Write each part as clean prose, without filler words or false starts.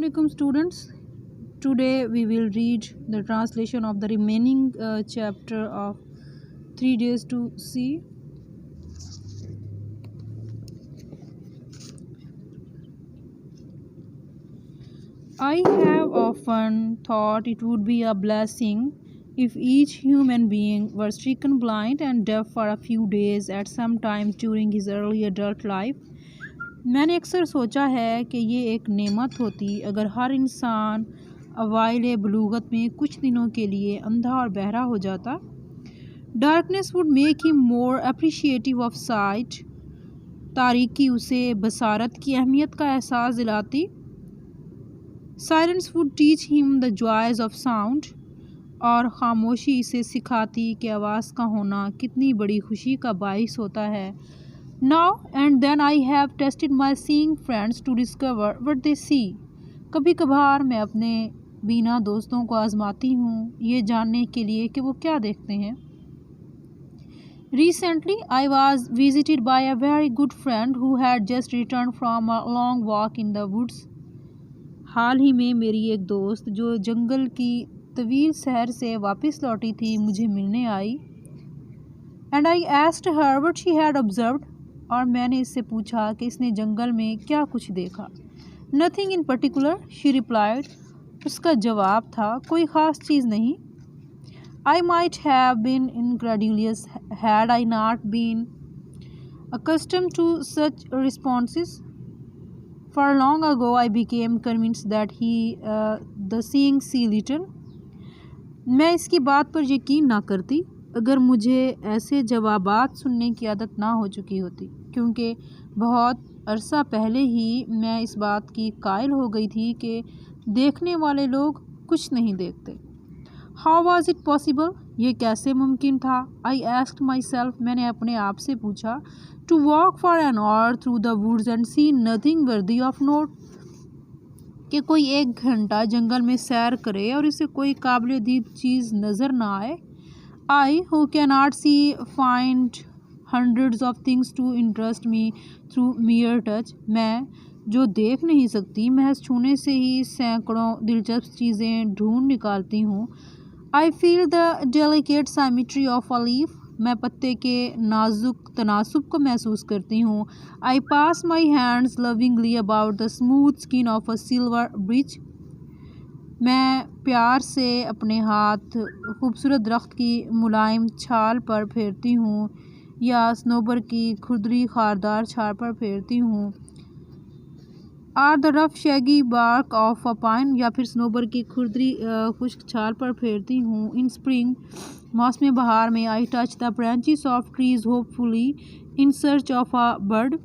Assalamualaikum students. Today we will read the translation of the remaining chapter of 3 Days to See. I have often thought it would be a blessing if each human being were stricken blind and deaf for a few days at some times during his early adult life. میں نے اکثر سوچا ہے کہ یہ ایک نعمت ہوتی اگر ہر انسان اوائل بلوغت میں کچھ دنوں کے لیے اندھا اور بہرا ہو جاتا. ڈارکنیس وڈ میک ہم مور اپریشیٹیو آف سائٹ. تاریکی اسے بصارت کی اہمیت کا احساس دلاتی. سائلنس وڈ ٹیچ ہم دا جوائز آف ساؤنڈ. اور خاموشی اسے سکھاتی کہ آواز کا ہونا کتنی بڑی خوشی کا باعث ہوتا ہے. Now and then I have tested my seeing friends to discover what they see. کبھی کبھار میں اپنے بینا دوستوں کو آزماتی ہوں یہ جاننے کے لیے کہ وہ کیا دیکھتے ہیں. Recently I was visited by a very good friend who had just returned from a long walk in the woods. حال ہی میں میری ایک دوست جو جنگل کی طویل سیر سے واپس لوٹی تھی مجھے ملنے آئی. And I asked her what she had observed. اور میں نے اس سے پوچھا کہ اس نے جنگل میں کیا کچھ دیکھا. Nothing in particular, she replied. اس کا جواب تھا کوئی خاص چیز نہیں. I might have been incredulous had I not been accustomed to such responses. For long ago I became convinced that the seeing see little. میں اس کی بات پر یقین نہ کرتی اگر مجھے ایسے جوابات سننے کی عادت نہ ہو چکی ہوتی کیونکہ بہت عرصہ پہلے ہی میں اس بات کی قائل ہو گئی تھی کہ دیکھنے والے لوگ کچھ نہیں دیکھتے. How was it possible? یہ کیسے ممکن تھا. I asked myself. میں نے اپنے آپ سے پوچھا. To walk for an hour through the woods and see nothing worthy of note. کہ کوئی ایک گھنٹہ جنگل میں سیر کرے اور اسے کوئی قابل دید چیز نظر نہ آئے. I, who cannot see, find hundreds of things to interest me through mere touch. میں جو دیکھ نہیں سکتی محض چھونے سے ہی سینکڑوں دلچسپ چیزیں ڈھونڈ نکالتی ہوں. I feel the delicate symmetry of a leaf. میں پتے کے نازک تناسب کو محسوس کرتی ہوں. I pass my hands lovingly about the smooth skin of a silver birch. میں پیار سے اپنے ہاتھ خوبصورت درخت کی ملائم چھال پر پھیرتی ہوں یا صنوبر کی کھردری خاردار چھال پر پھیرتی ہوں. اور the rough shaggy bark of a pine. یا پھر صنوبر کی کھردری خشک چھال پر پھیرتی ہوں. In spring, موسم بہار میں I touch the branches of trees hopefully in search of a bird.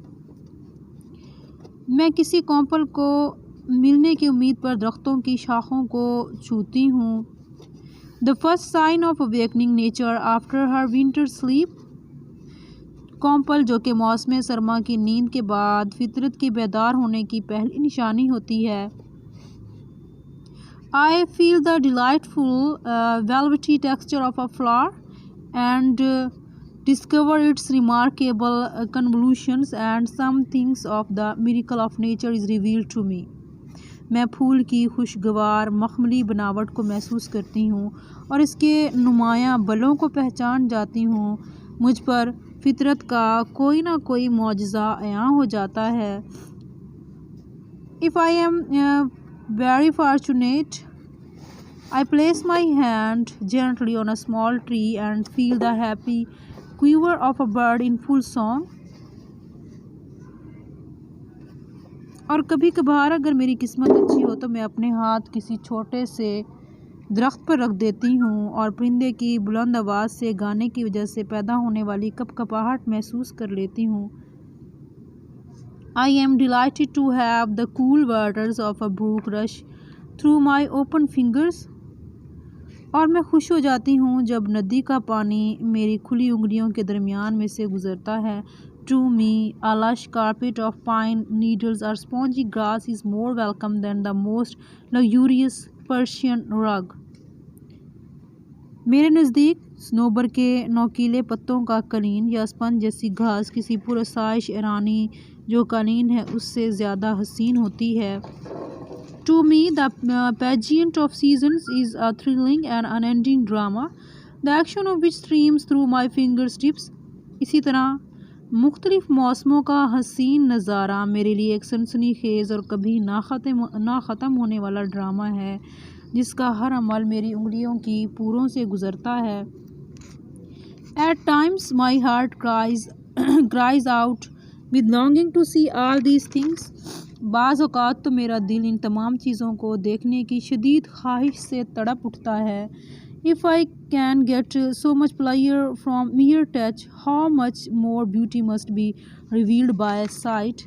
میں کسی کونپل کو ملنے کی امید پر درختوں کی شاخوں کو چھوتی ہوں. The first sign of awakening nature after her winter sleep. کونپل جو کہ موسم سرما کی نیند کے بعد فطرت کے بیدار ہونے کی پہلی نشانی ہوتی ہے. I feel the delightful velvety texture of a flower and discover its remarkable convolutions and some things of the miracle of nature is revealed to me. میں پھول کی خوشگوار مخملی بناوٹ کو محسوس کرتی ہوں اور اس کے نمایاں بلوں کو پہچان جاتی ہوں. مجھ پر فطرت کا کوئی نہ کوئی معجزہ عیاں ہو جاتا ہے. If I am very fortunate, I place my hand gently on a small tree and feel the happy quiver of a bird in full song. اور کبھی کبھار اگر میری قسمت اچھی ہو تو میں اپنے ہاتھ کسی چھوٹے سے درخت پر رکھ دیتی ہوں اور پرندے کی بلند آواز سے گانے کی وجہ سے پیدا ہونے والی کپ کپاہٹ محسوس کر لیتی ہوں. I am delighted to have the cool waters of a brook rush through my open fingers. اور میں خوش ہو جاتی ہوں جب ندی کا پانی میری کھلی انگلیوں کے درمیان میں سے گزرتا ہے. To me, a lush carpet of pine needles or spongy grass is more welcome than the most luxurious Persian rug. میرے نزدیک صنوبر کے نوکیلے پتوں کا قالین یا اسپنج جیسی گھاس کسی پرآسائش ایرانی جو قالین ہے اس سے زیادہ حسین ہوتی ہے. To me, the pageant of seasons is a thrilling and unending drama, the action of which streams through my fingertips. اسی طرح مختلف موسموں کا حسین نظارہ میرے لیے ایک سنسنی خیز اور کبھی نہ ختم ہونے والا ڈرامہ ہے جس کا ہر عمل میری انگلیوں کی پوروں سے گزرتا ہے. At times my heart cries out with longing to see all these things. بعض اوقات تو میرا دل ان تمام چیزوں کو دیکھنے کی شدید خواہش سے تڑپ اٹھتا ہے. If I can get so much pleasure from mere touch, how much more beauty must be revealed by sight.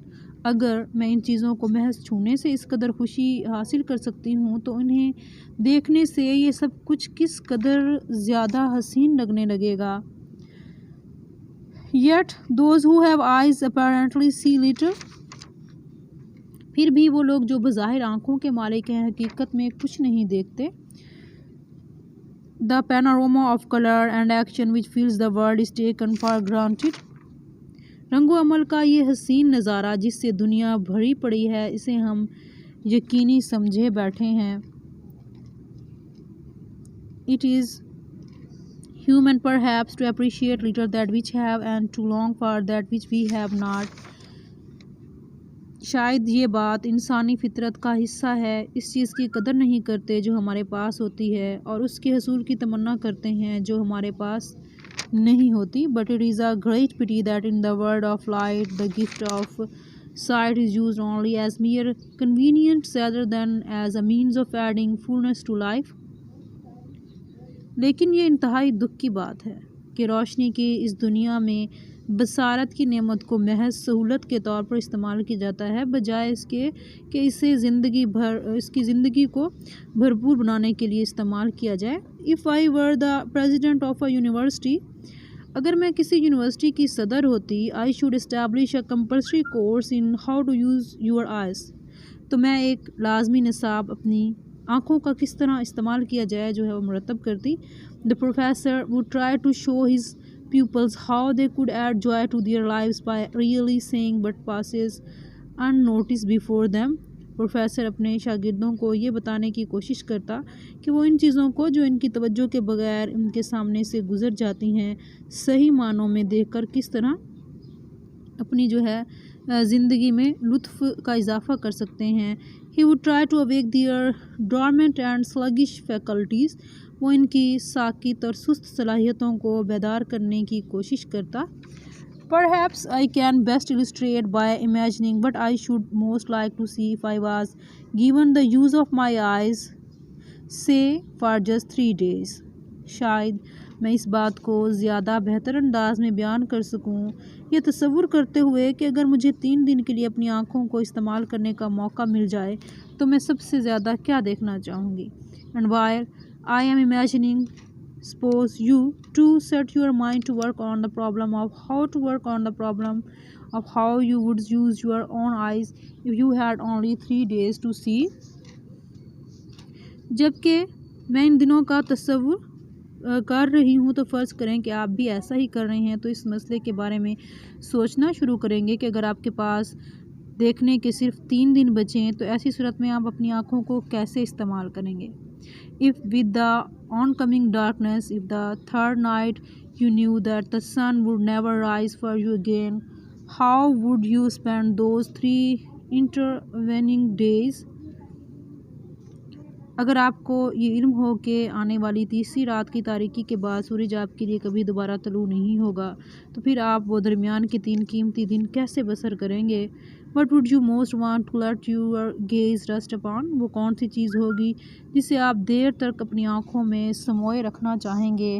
اگر میں ان چیزوں کو محض چھونے سے اس قدر خوشی حاصل کر سکتی ہوں تو انہیں دیکھنے سے یہ سب کچھ کس قدر زیادہ حسین لگنے لگے گا. Yet those who have eyes apparently see little. پھر بھی وہ لوگ جو بظاہر آنکھوں کے مالک ہیں حقیقت میں کچھ نہیں دیکھتے. The panorama of color and action which fills the world is taken for granted. رنگ و عمل کا یہ حسین نظارہ جس سے دنیا بھری پڑی ہے اسے ہم یقینی سمجھے بیٹھے ہیں. It is human perhaps to appreciate little that which have and to long for that which we have not. شاید یہ بات انسانی فطرت کا حصہ ہے. اس چیز کی قدر نہیں کرتے جو ہمارے پاس ہوتی ہے اور اس کے حصول کی تمنا کرتے ہیں جو ہمارے پاس نہیں ہوتی. But it is a great pity that in the world of light the gift of sight is used only as mere convenience rather than as a means of adding fullness to life. لیکن یہ انتہائی دکھ کی بات ہے کہ روشنی کی اس دنیا میں بصارت کی نعمت کو محض سہولت کے طور پر استعمال کیا جاتا ہے بجائے اس کے کہ اسے اس کی زندگی کو بھرپور بنانے کے لیے استعمال کیا جائے. If I were the president of a university, اگر میں کسی یونیورسٹی کی صدر ہوتی, I should establish a compulsory course in how to use your eyes. تو میں ایک لازمی نصاب اپنی آنکھوں کا کس طرح استعمال کیا جائے جو ہے وہ مرتب کرتی. The professor would try to show his pupils how they could add joy to their lives by really saying what passes unnoticed before them. Professor اپنے شاگردوں کو یہ بتانے کی کوشش کرتا کہ وہ ان چیزوں کو جو ان کی توجہ کے بغیر ان کے سامنے سے گزر جاتی ہیں صحیح معنوں میں دیکھ کر کس طرح اپنی جو ہے زندگی میں لطف کا اضافہ کر سکتے ہیں. He would try to awake their dormant and sluggish faculties. وہ ان کی ساکت اور سست صلاحیتوں کو بیدار کرنے کی کوشش کرتا. Perhaps I can best illustrate by imagining what I should most like to see if I was given the use of my eyes, say for just 3 days. شاید میں اس بات کو زیادہ بہتر انداز میں بیان کر سکوں یہ تصور کرتے ہوئے کہ اگر مجھے 3 دن کے لیے اپنی آنکھوں کو استعمال کرنے کا موقع مل جائے تو میں سب سے زیادہ کیا دیکھنا چاہوں گی. And while I am imagining, suppose you to set your mind to work on the problem of how you would use your own eyes if you had only 3 days to see. جبکہ میں ان دنوں کا تصور کر رہی ہوں تو فرض کریں کہ آپ بھی ایسا ہی کر رہے ہیں تو اس مسئلے کے بارے میں سوچنا شروع کریں گے کہ اگر آپ کے پاس دیکھنے کے صرف 3 دن بچیں تو ایسی صورت میں آپ اپنی آنکھوں کو کیسے استعمال کریں گے. If with the oncoming darkness, if the third night you knew that the sun would never rise for you again, how would you spend those 3 intervening days? اگر آپ کو یہ علم ہو کہ آنے والی تیسری رات کی تاریکی کے بعد سورج آپ کے لیے کبھی دوبارہ طلوع نہیں ہوگا تو پھر آپ وہ درمیان کے 3 قیمتی دن کیسے بسر کریں گے. What would you most want to let your gaze rest upon? وہ کون سی چیز ہوگی جسے آپ دیر تک اپنی آنکھوں میں سموئے رکھنا چاہیں گے.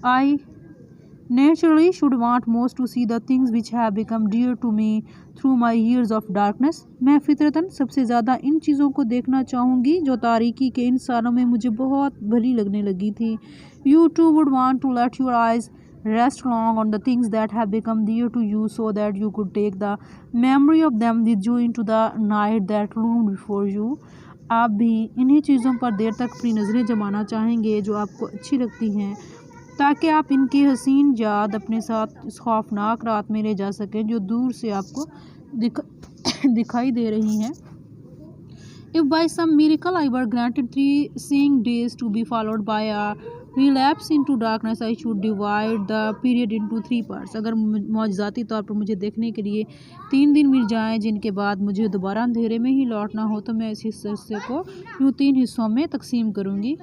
I naturally should want most to see the things which have become dear to me through my years of darkness. میں فطرتاً سب سے زیادہ ان چیزوں کو دیکھنا چاہوں گی جو تاریکی کے ان سالوں میں مجھے بہت بھلی لگنے لگی تھی. You too would want to let your eyes rest long on the things that have become dear to you so that you could take the memory of them with you into the night that loomed before you. آپ بھی انہی چیزوں پر دیر تک اپنی نظریں جمانا چاہیں گے جو آپ کو اچھی لگتی ہیں تاکہ آپ ان کی حسین یاد اپنے ساتھ اس خوفناک رات میں لے جا سکیں جو دور سے آپ کو دکھائی دے رہی ہیں. If by some miracle I were granted 3 seeing days to be followed by a relapse into darkness, I should divide the period into 3 parts. اگر معجزاتی طور پر مجھے دیکھنے کے لیے 3 دن مل جائیں جن کے بعد مجھے دوبارہ اندھیرے میں ہی لوٹنا ہو، تو میں اس حصے کو یوں 3 حصوں میں تقسیم کروں گی.